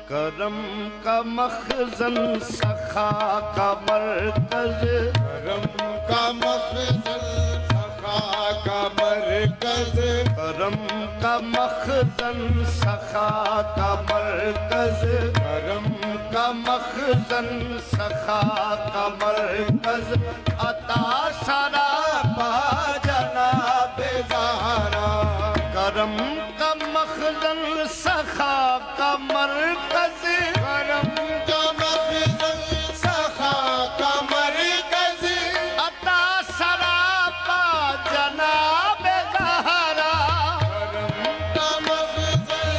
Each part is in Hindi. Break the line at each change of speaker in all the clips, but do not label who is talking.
करम का मखजन सखा का मरकज,
करम का मखजन सखा का मरकज,
करम का मखजन सखा का मरकज,
करम
का मखजन सखा का मरकज, अता सरापा जनाबे ज़हरा। करम का मखजन सखा का मरकज,
करम का मखजन सखा का मरकज,
अता सरापा जनाबे ज़हरा।
करम का मखजन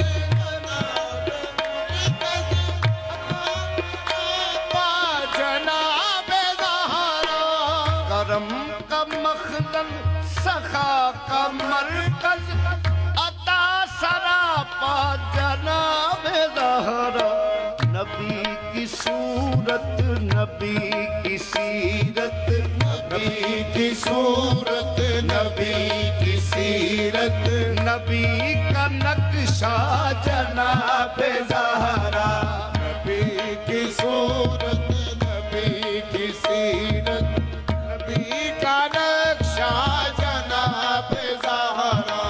जनाबे ज़हरा।
करम का मखदम सखा का मरकज, अता सरापा जनाबे ज़हरा। नबी की सूरत, नबी की सीरत,
नबी की सूरत, नबी की सीरत,
नबी का नक्शा जनाबे ज़हरा।
नबी की सूरत, नबी की सीरत, नबी का नक्शा जनाबे ज़हरा।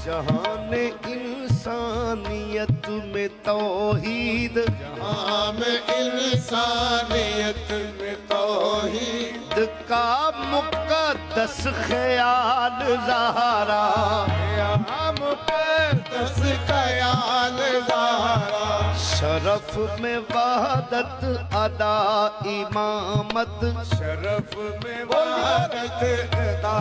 जहान इंसानियत में तौहीद,
जहाँ में इंसानियत में तौहीद
का मुक़द्दस ख़याल ज़हरा।
यहाँ मुक़द्दस ख़याल ज़हरा।
शरफ में वहदत अदा इमामत,
शरफ में वहदत अदा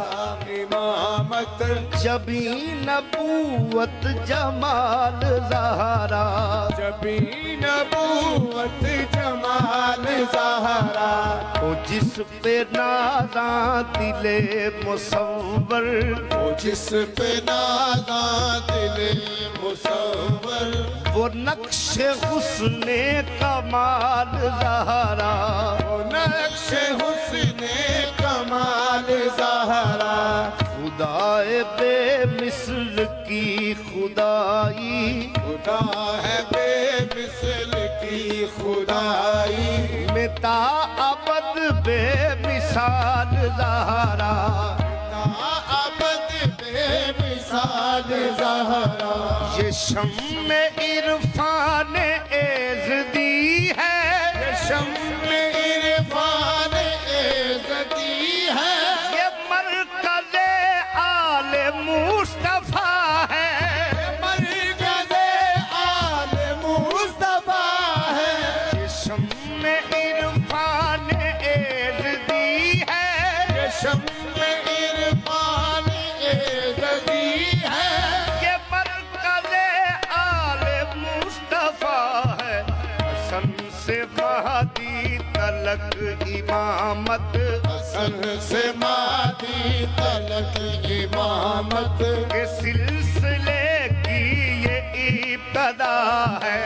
इमामत,
जबी नबूवत जमाल ज़हरा।
जबी नबूवत जमाल ज़हरा।
ओ जिस पे नाज़ा दिले मुसव्वर,
ओ जिस पे नाज़ा दिले मुसव्वर,
वो नक्शे हुस्ने कमाल ज़हरा।
वो नक्शे हुस्ने कमाल ज़हरा।
खुदाए बेमिसल की खुदाई,
खुदा है बेमिसल की खुदाई,
में ता अबद बेमिसाल ज़हरा।
अबद बेमिसाल ज़हरा।
ये शम्मे इरफान एज़दी है,
ये शम्मे इरफान एज़दी है,
ये मरकज़े आले मुस्तफ़ा है।
मरकज़े आले मुस्तफ़ा है।
ये शम्मे इरफान एज़दी है,
ये शम्मे इरफान एज़दी है,
ये मरकज़े आले मुस्तफ़ा है। हसन से महदी तलक इमामत,
हसन से मादी तलक इमामत,
के सिलसिले की ये इब्तदा है।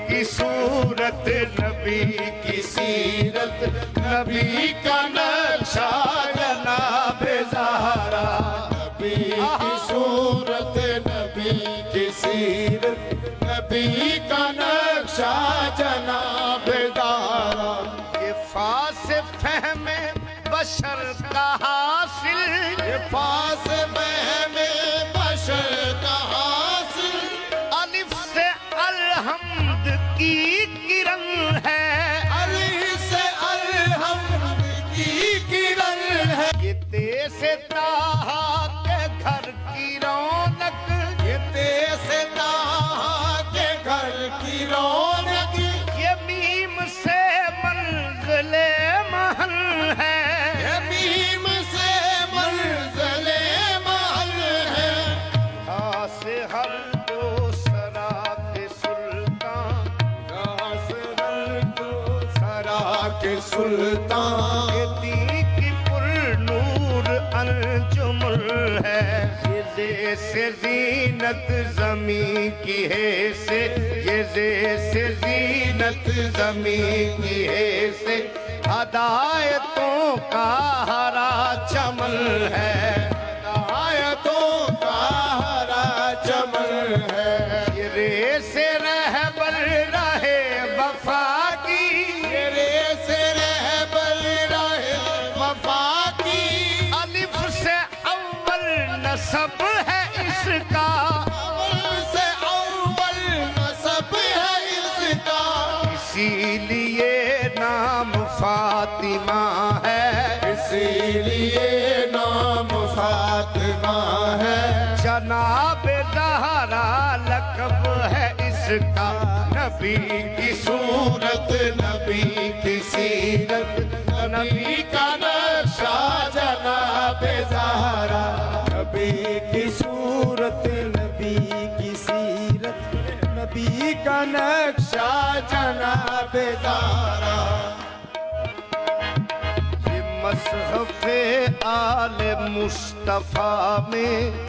की सूरत नबी की सीरत, नबी का नक्शा जनाबे ज़हरा।
नबी की सूरत, नबी की सीरत, नबी का नक्शा जनाब ज़हरा।
ये फास फहमे बशर का हासिल,
ये फास महमे बशर का हासिल,
अलिफ से अलहम्द की किरण है।
अली से अलहम्द की किरण है।
ये से ताहा के घर की रौनक,
ये से ताहा के घर की रौनक,
ये मीम से मंज़िले महल है।
ये मीम से मंज़िले महल है।
यहाँ से हर दो सरा के सुल्तान,
सरा के सुल्तान,
ये दी की पुरनूर अंजुम है। ये जैसे ज़ीनत ज़मी की है से, ये जैसे ज़ीनत ज़मी की है से, हदायतों का हरा चमन है।
हदायतों का हरा चमन है।
ये रे से रह रहबर रहे वफा की,
तेरे से रहबर रहे वफा की।
अलिफ से अव्वल नसब है इसका,
अव्वल से अव्वल नसब है इसका,
इसीलिए नाम फातिमा है,
इसीलिए नाम फातिमा है।
जनाब ज़हरा लक़ब है इसका, नबी की सूरत
नबी की सीरत, नबी का नक्शा जनाब ज़हरा, नबी की सूरत, नबी की सीरत, नबी का नक्शा जनाब ज़हरा।
ये मज़हब-ए आले मुस्तफ़ा में,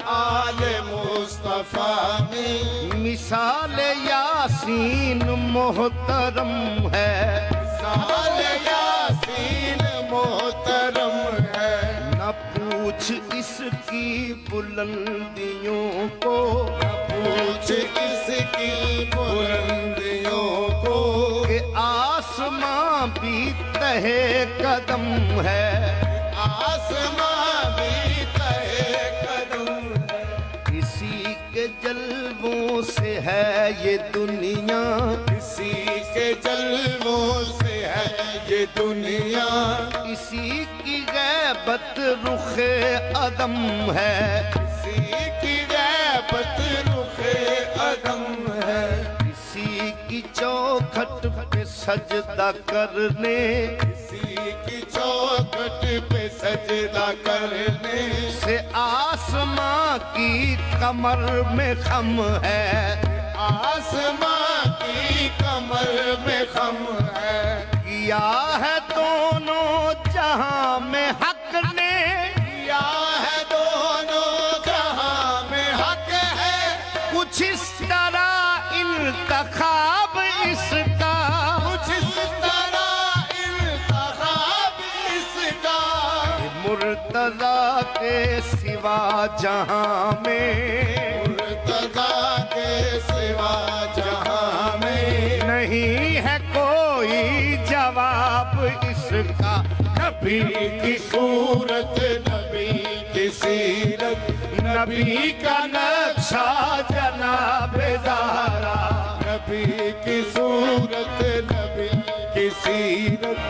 आले मुस्तफा में
मिसाल यासीन मोहतरम है,
साल यासीन मोहतरम है।
न पूछ इसकी बुलंदियों को,
पूछ इसकी बुलंदियों को,
कि आसमां भी तहे कदम है,
आसमां भी तहे कदम है।
इसी के जलवों से है ये दुनिया,
इसी के जलवों से है ये दुनिया,
इसी की गैबत रुखे अदम है,
इसी की गैबत रुखे अदम है।
इसी की चौखट पे सजदा करने,
इसी की चौखट पे सजदा करने
से आसमां की कमर में खम है,
आसमां की कमर में खम है।
किया है दोनों जहां में हक ने,
किया है दोनों जहां में हक है,
कुछ इस तरह इंतखाब इसका,
कुछ इस तरह इंतखाब इसका,
मुर्तजा के सिवा जहां में,
मुर्तजा के सिवा जहां में
नहीं है कोई जवाब इसका, नबी
की सूरत, नबी की सीरत,
नबी का नक्शा जनाब ज़हरा,
नबी की सूरत, नबी की सीरत,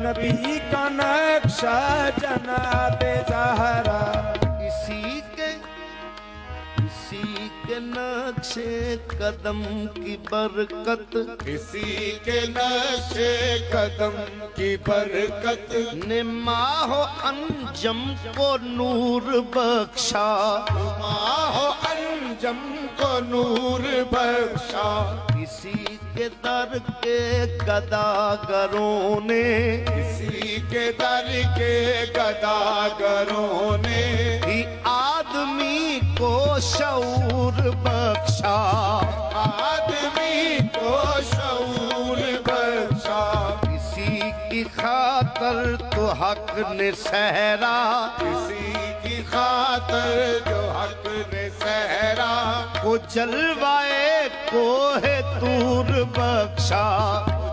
नबी का नक्शा जनाब ज़हरा।
इसी के नक्शे कदम की बरकत,
इसी के नक्शे कदम की बरकत
ने माहो अंजम को नूर बख्शा,
माहो अंजम को नूर बख्शा।
इसी के दर के गदागरों ने,
इसी के दर के गदागरों ने
ही आदमी को शऊर बख्शा,
आदमी को शऊर बख्शा।
इसी की खातर तो हक ने सहरा,
इसी की खातर जो हक ने सहरा,
को जलवाए को है तूर बख्शा,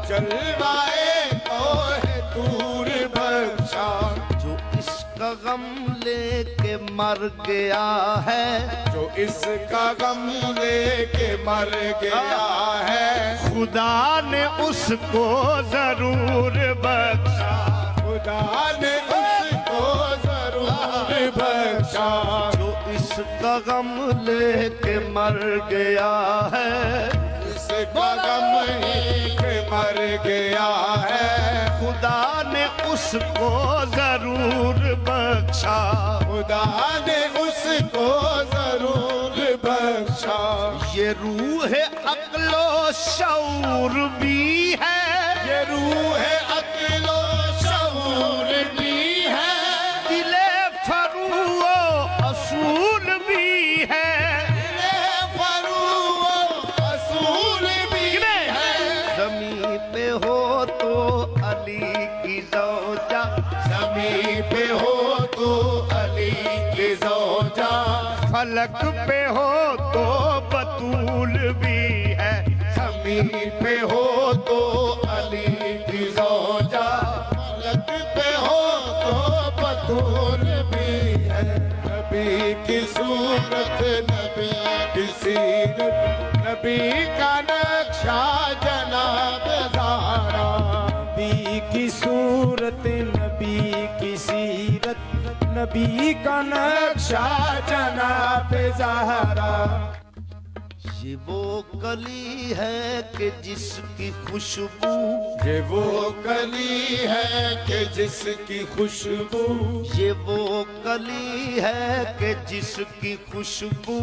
जलवाए को है तूर बख्शा।
जो इसका गम लेके मर गया है,
जो इसका गम लेके मर गया है,
खुदा ने उसको जरूर बख्शा,
खुदा ने उसको जरूर बख्शा।
जो इसका गम लेके मर गया है,
इसका गम लेके मर गया है,
खुदा ने उसको जरूर बख्शा,
खुदा ने उसको जरूर बख्शा।
ये रूह अक्लो शऊर भी है,
ये रूह अक्लो शऊर भी है,
दिले फरूओ असूल भी है,
दिले फरूओ असूल भी है।
ज़मीं पे हो तो अली की ज़ौजा,
ज़मीं पे हो तो अली की ज़ौजा,
फलक पे हो तो बतूल बतूल भी है।
ज़मीन पे हो तो अली की ज़ौजा, फलक पे हो तो बतूल भी है। नबी की सूरत, नबी की सीरत, नबी का नक्शा जनाब ज़हरा।
नबी की सूरत, नबी की सीरत, नबी का नक्शा जनाब ज़हरा।
ये वो कली है कि जिसकी खुशबू,
ये वो कली है कि जिसकी खुशबू,
ये वो कली है कि जिसकी खुशबू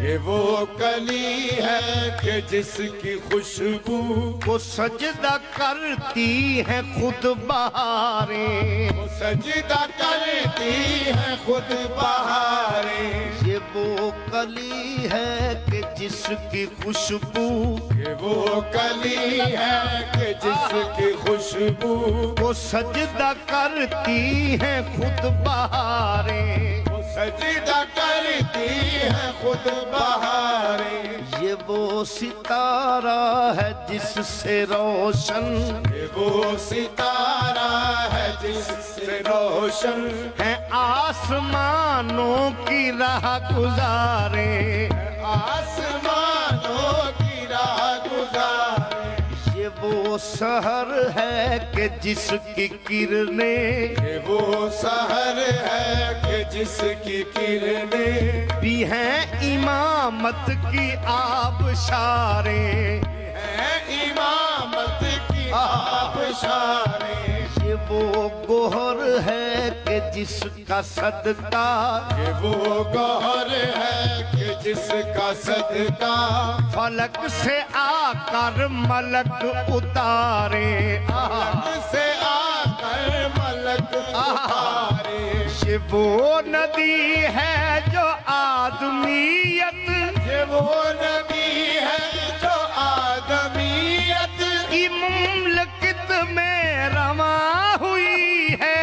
ये वो कली है कि जिसकी खुशबू
को सजदा करती है खुद बहारें।
सजदा करती है खुद बहारें।
ये वो कली है कि जिसकी खुशबू
ये वो कली है कि जिसकी खुशबू
को सजदा करती है खुद बहारें।
सजदा करती है खुद बहारें।
ये वो सितारा है जिससे रोशन
ये वो सितारा है जिससे रोशन
है आसमानों की राह गुजारे।
आसमानों की राह गुजारे।
ये वो शहर है कि जिसकी किरणें
ये वो शहर है कि जिसकी किरणें
भी हैं इमामत की आबशारें।
है इमामत की आबशारें।
ये वो गोहर है कि जिसका सदका
ये वो गौहर है कि जिसका सदका
फलक से आकर मलक उतारे।
से आकर मलक उतारे।
ये वो नदी है जो आदमियत
ये वो नबी है जो आदमियत
की मुमलकत में रमा हुई है।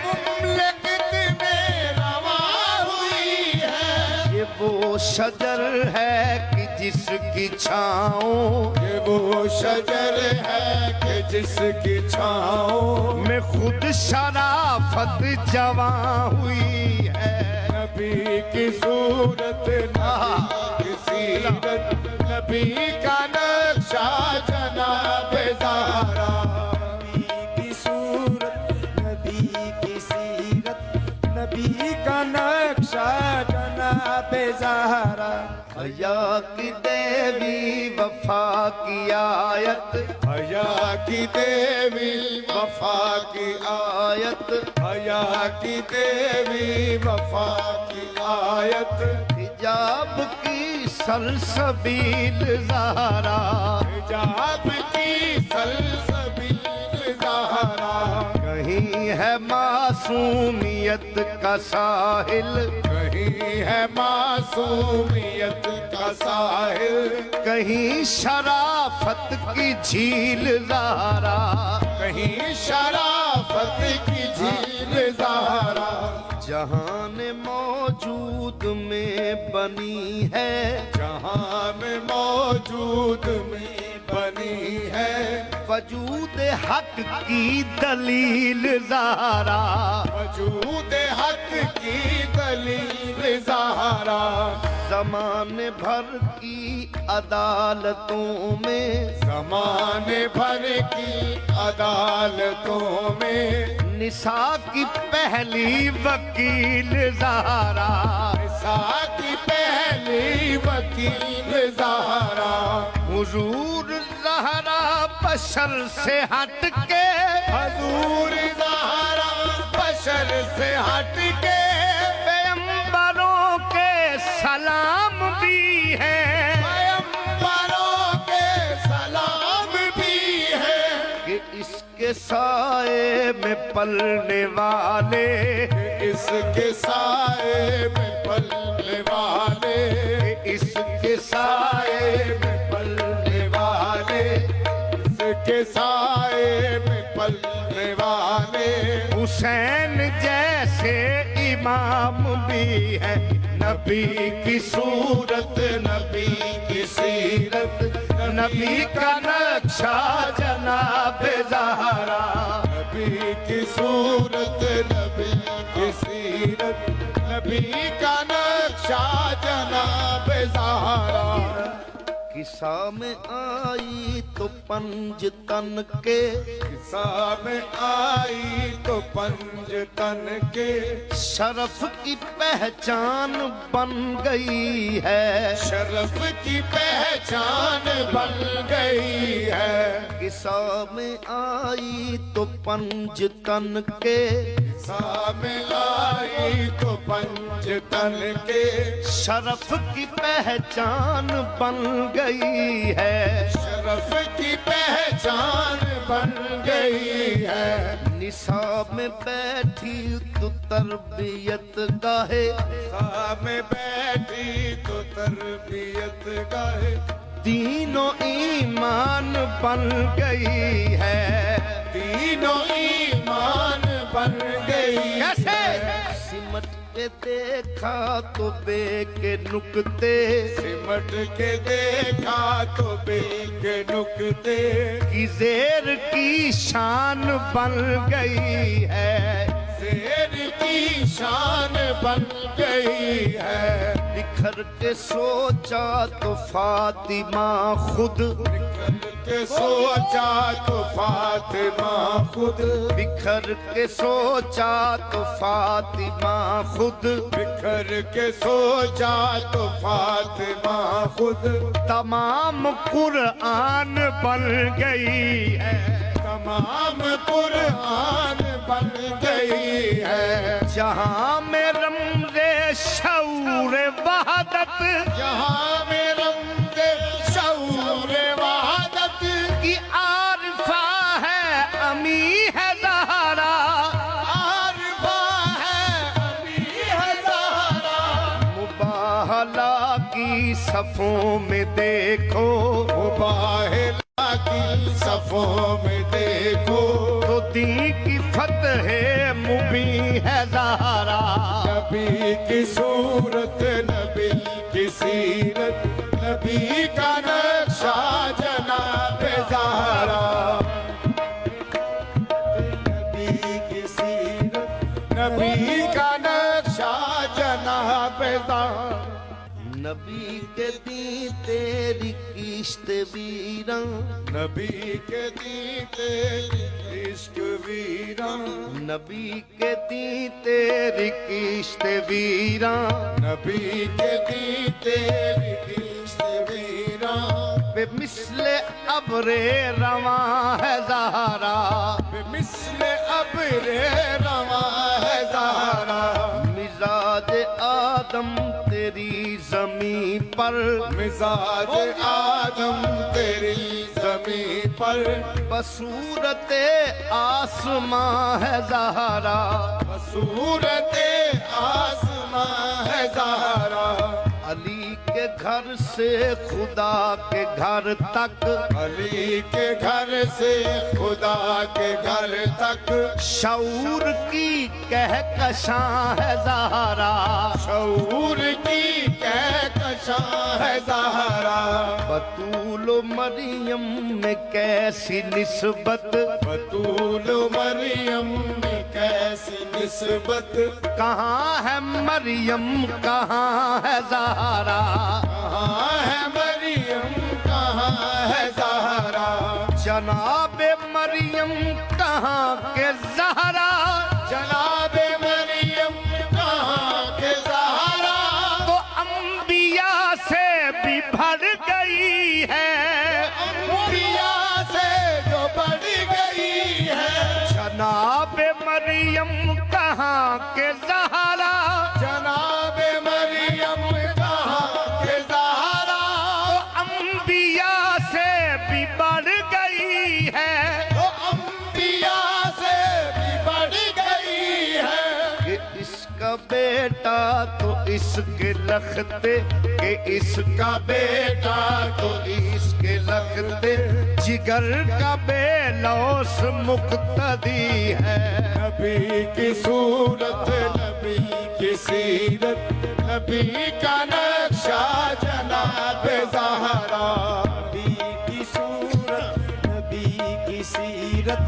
मुमलकत में रवा हुई है।
ये वो शजर है कि जिसकी छाँव
ये वो शजर है कि जिसकी छाँव
में खुद शराफत जवां हुई है।
नबी की सूरत, नबी की सीरत, नबी का नक्शा जनाब ज़हरा।
नबी की सूरत, नबी की सीरत, नबी का नक्शा जनाब ज़हरा।
हया की देवी वफा की आयत,
हया की देवी वफा की
आयत
हया की देवी वफा की आयत।
हिजाब की सलसबील ज़हरा।
हिजाब की सलसबील ज़हरा।
कहीं है मासूमियत का साहिल,
कहीं है मासूमियत का साहिल,
कहीं शराफत की झील ज़हरा।
कहीं शराफत की झील ज़हरा।
जहान मौजूद में बनी है,
जहां में मौजूद में बनी है
वजूद हक की दलील ज़हरा।
वजूद हक की दलील ज़हरा।
ज़माने भर की अदालतों में
ज़माने भर की अदालतों में
निसा की पहली वकील ज़हरा।
साकी पहली वकील ज़हरा।
हुजूर ज़हरा बशर से हट के,
हजूर ज़हरा बशर से हट के
पैगंबरों के सलाम भी है।
पैगंबरों के सलाम भी है।
कि इसके साए में पलने वाले,
इसके साए में पलने वाले,
इसके साए में
पलने वाले, इसके साए में पलने वाले।
हुसैन जैसे इमाम भी है। नबी की सूरत, नबी की सीरत, नबी का नक्शा जनाब ज़हरा।
नबी की सूरत, नबी की सीरत, नबी का नक्शा जनाब ज़हरा।
किस्सा में आई तो पंज तन के,
किस्सा में आई तो पंज तन के,
शरफ की पहचान बन गई है।
शरफ की पहचान बन गई है।
किस्सा में आई तो पंज तन के,
किस्सा में आई तो पंज तन के,
शरफ की पहचान बन गई है।
शरफ की पहचान बन गई है।
निसाब में बैठी तो तरबियत गाहे,
में बैठी तो तरबियत गाहे,
तीनों ईमान बन गई है।
तीनों ईमान बन गई
कैसे?
है।
सिमट के देखा तो बे के नुकते,
सिमट के देखा तो बेके नुकते,
की जेर की शान बन गई है।
शेर की शान बन गई है।
बिखर के सोचा तो फातिमा खुद,
बिखर के सोचा तो फातिमा खुद,
बिखर के सोचा तो फातिमा खुद,
बिखर के सोचा तो फातिमा खुद,
तमाम कुरान बन गई है।
तमाम कुरान बन गई है।
जहां में रमज़े शऊर वहदत,
जहाँ में रमज़े शऊर वहादत
की आरिफा है, अमी है ज़हरा।
आरिफा है, अमी है ज़हरा।
मुबाहला की सफ़ों में देखो,
मुबाहिला की सफ़ों में देखो,
तो दी की फतह मुबी है ज़हरा।
नबी की सूरत, नबी की सीरत, नबी का नक्शा जनाब ज़हरा। नबी की सीरत, नबी का नक्शा जनाब ज़हरा।
नबी के दी तेरी किश्त वीरा,
नबी के दी तेरी इश्क वीरा,
नबी के दी तेरी किश्त वीरा।
नबी के दी तेरी इश्क वीरा।
बे मिसले अबरे रवा है ज़हरा।
मिसले अबरे रवा है ज़हरा।
मिजाज आदम तेरी ज़मीं पर,
मिजाज आदम तेरी ज़मीं पर,
बसूरत आसमां है ज़हरा।
सूरत आसमां है ज़हरा।
अली के घर से खुदा के घर तक,
अली के घर से खुदा के घर तक,
शऊर की कहकशां है ज़हरा।
शऊर की कहकशां है ज़हरा।
बतूल मरियम में कैसी निस्बत,
बतूल मरियम में कैसी निस्बत,
कहाँ है मरियम कहाँ है ज़हरा।
कहाँ है मरियम कहाँ है ज़हरा।
जनाब मरियम कहाँ के ज़हरा।
जनाब मरियम कहाँ के ज़हरा।
तो अंबिया से भी बढ़ गई है,
अंबिया से जो बढ़ गई है।
जनाब मरियम कहाँ के ज़हरा।
जनाब मरियम कहाँ के ज़हरा।
तो अंबिया से भी बढ़ गई है,
तो अंबिया से भी बढ़ गई है।
कि इसका बेटा तो इसके लखते, कि इसका बेटा तो इसके लखते, जिगर का बेलौस मुक्तदी है।
नबी की सूरत, नबी की सीरत, नबी का नक्शा जनाब ज़हरा।
नबी की सूरत नबी की सीरत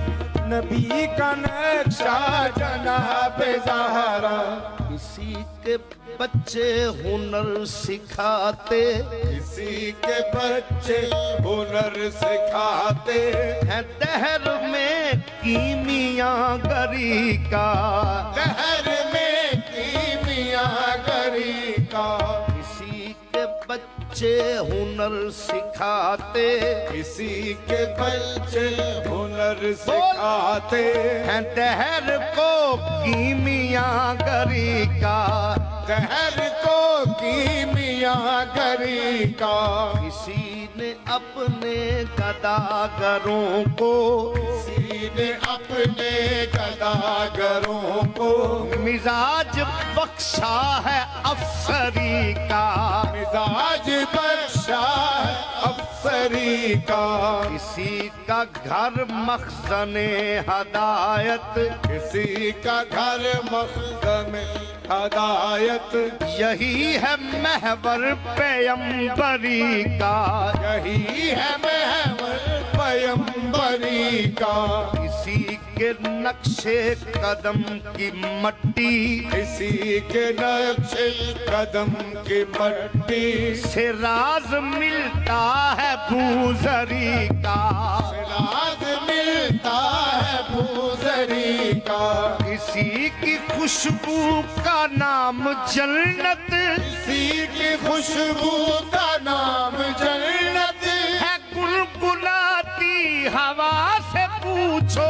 नबी का नक्शा
जनाब ज़हरा।
किसी के बच्चे हुनर सिखाते
किसी के बच्चे हुनर सिखाते
हैं दहर में कीमियागरी का।
दहर में कीमियागरी का।
किसी के बच्चे हुनर सिखाते
किसी के बच्चे हुनर सिखाते
हैं दहर को कीमियागरी का।
दहर को कीमियागरी का।
किसी ने अपने गदागरों को
किसी ने अपने गदागरों को
मिजाज बख्शा है अफसरी का।
मिजाज बख्शा है अफसरी का।
किसी का घर मखज़ने हदायत
किसी का घर मखदम हदायत
यही है महवर पैगंबरी का।
यही है महवर पैगंबरी का।
किसी के नक्शे कदम की मट्टी
किसी के नक्शे कदम की मट्टी
से राज मिलता है भूजरी का।
राज मिलता है भूजरी का।
किसी की खुशबू का नाम जन्नत
किसी की खुशबू का नाम जन्नत
है। गुनगुनाती हवा से पूछो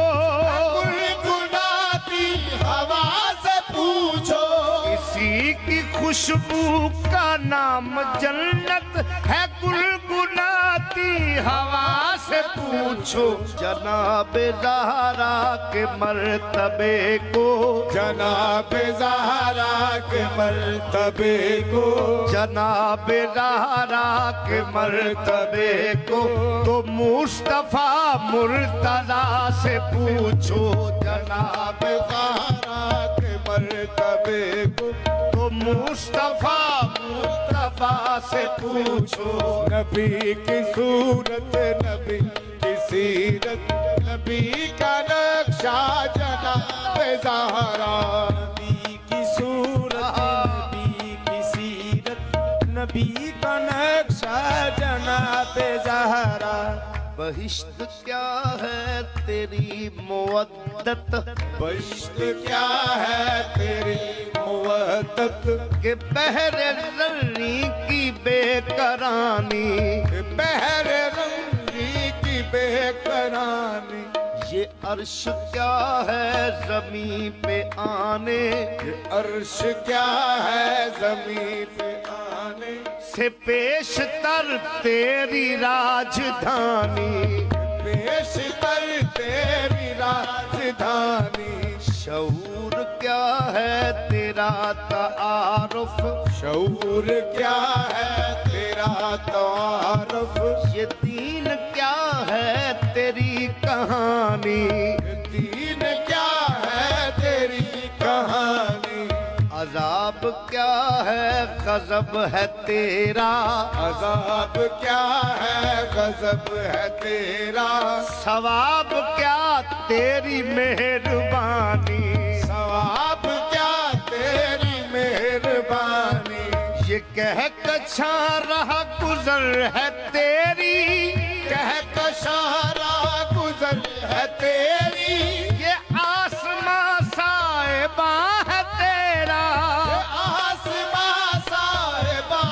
गुनगुनाती हवा से पूछो।
किसी की खुशबू का नाम जन्नत है। गुनगुनाती हवा से पूछो जनाब ज़हरा के मर्तबे को।
जनाब ज़हरा के मर्तबे को।
जनाब ज़हरा के मर्तबे को तो मुस्तफा मुर्तज़ा से पूछो। जनाब
ज़हरा के मर्तबे को
तो मुस्तफा मुस्तफा से पूछो।
नबी की सूरत नबी की सीरत नबी का नक्शा जनाब ज़हरा।
नबी की सूरत नबी की सीरत नबी का नक्शा जनाब ज़हरा।
बहिश्त क्या है तेरी मुवद्दत
बहिश्त क्या है तेरी मुवद्दत
के बहरे रंगी की बेकरानी।
बहर रंगी की बेकरानी।
ये अर्श क्या है ज़मीं पे आने
ये अर्श क्या है ज़मीं पे आने
से पेशतर तेरी राजधानी।
पेशतर तेरी राजधानी।
शऊर क्या है तेरा तारुफ
शऊर क्या है तेरा तारुफ।
ये दीन क्या है तेरी कहानी।
दीन क्या है तेरी कहानी।
अजाब क्या है गजब है तेरा।
अजाब क्या है गजब है तेरा।
सवाब क्या तेरी मेहरबानी।
सवाब क्या तेरी मेहरबानी।
ये कह कछा रहा गुजर है तेरी।
कह कशारा गुजर है तेरी।
ये आसमां साहिबा है तेरा।
आसमां साहिबा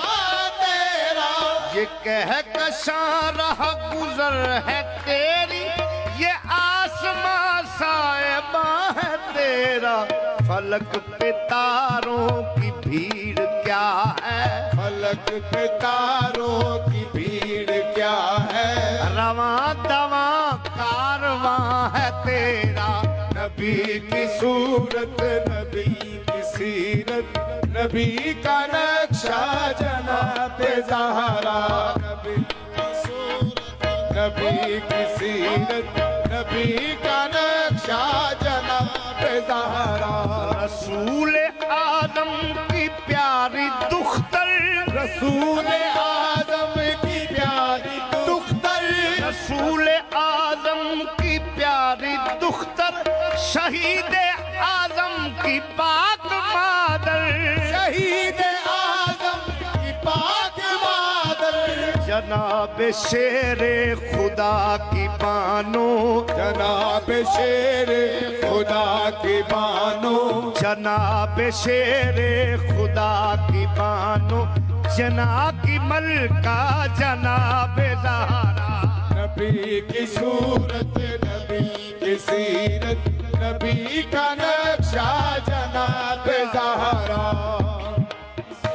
तेरा।
ये कह कछा रहा गुजर है तेरी। ये आसमां साहिबा है तेरा। फलक पे तारों की भीड़ क्या है।
फलक पे तारों की भीड़ क्या है।
रवां दवां कारवां है तेरा।
नबी की सूरत नबी की सीरत नबी का नक्शा जनाब ज़हरा। नबी की सूरत नबी की सीरत नबी का नक्शा जनाब ज़हरा।
रसूल आजम की प्यारी दुख्तर,
रसूल आजम की प्यारी दुख्तर,
रसूल आजम की प्यारी दुख्तर, शहीद आजम की पाक मादर,
शहीद आजम की पाक मादर,
जनाब शेरे खुदा की बानो,
जनाब शेरे खुदा की बानो,
जनाब शेरे खुदा की बानो, जना की मलका जनाब ज़हरा।
नबी की सूरत, नबी की सीरत, नबी का नक्शा जनाब ज़हरा।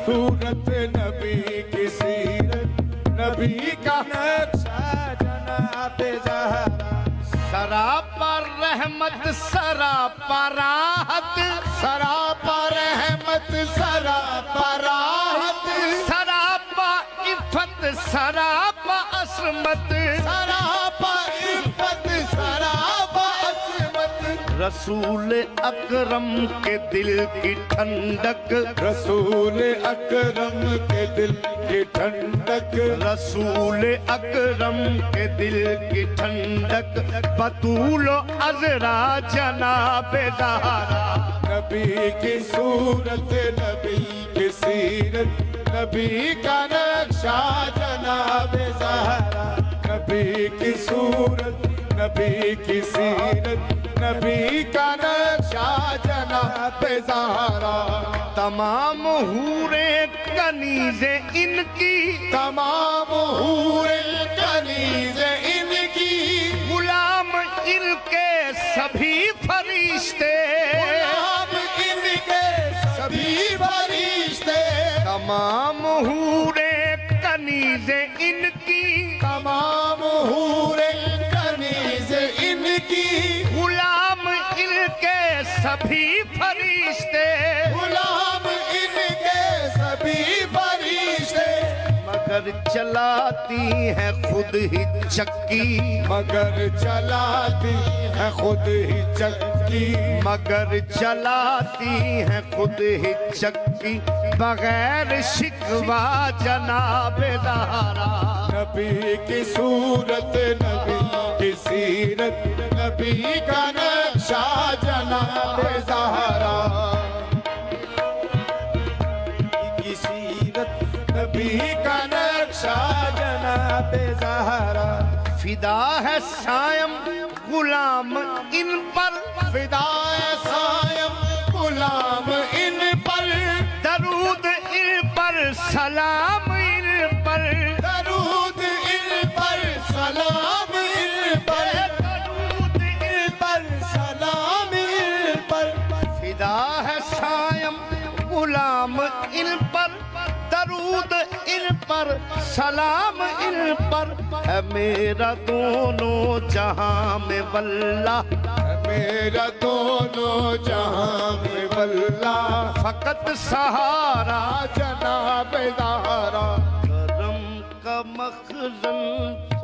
सूरत नबी की सीरत, नबी का
नक्शा जनाब ज़हरा।
सरापा रहमत सरापा राहत,
सरापा रहमत सरापा राहत,
सरापा इफ़त सरापा असमत,
सरापा इफ़्फ़त सरापा असमत।
रसूल अकरम के दिल की ठंडक,
रसूल अकरम के दिल की ठंडक,
रसूल अकरम के दिल की ठंडक, बतूल अज़रा जनाब ज़हरा।
नबी की सूरत, नबी की सीरत, नबी का नक्शा जनाब ज़हरा। नबी की सूरत, नबी की सीरत, नबी का नक्शा जनाब ज़हरा।
तमाम हूरे कनीज़े इनकी,
तमाम हूरे कनीज़ इनकी,
गुलाम इनके सभी फरिश्ते,
गुलाम इनके सभी फरिश्ते।
तमाम हूरे कनीज़े इनकी,
तमाम हूरे कनीज़ इनकी,
गुलाम इनके सभी फरिश्ते,
गुलाम इनके सभी फरिश्ते।
मगर चलाती है खुद ही चक्की,
मगर चलाती है खुद ही चक्की,
मगर चलाती है खुद ही चक्की, बगैर शिकवा जनाब ज़हरा।
नबी की सूरत, नबी की सीरत, नबी का नक्शा जनाब ज़हरा।
की सीरत
नबी का नक्शा
जनाब ज़हरा।
फिदा है सायम गुलाम इन पर,
फिदाए सायम गुलाम इन पर,
दरूद इन पर सलाम इन पर,
दरूद इन पर सलाम इन पर,
दरूद इन
पर सलाम इन पर।
फिदा है सायम गुलाम इन पर, दरूद इन पर सलाम इन पर, है मेरा दोनों जहां में वल्ला,
मेरा दोनों जहां में वल्ला,
फकत सहारा
जनाब ज़हरा।
करम का मखज़न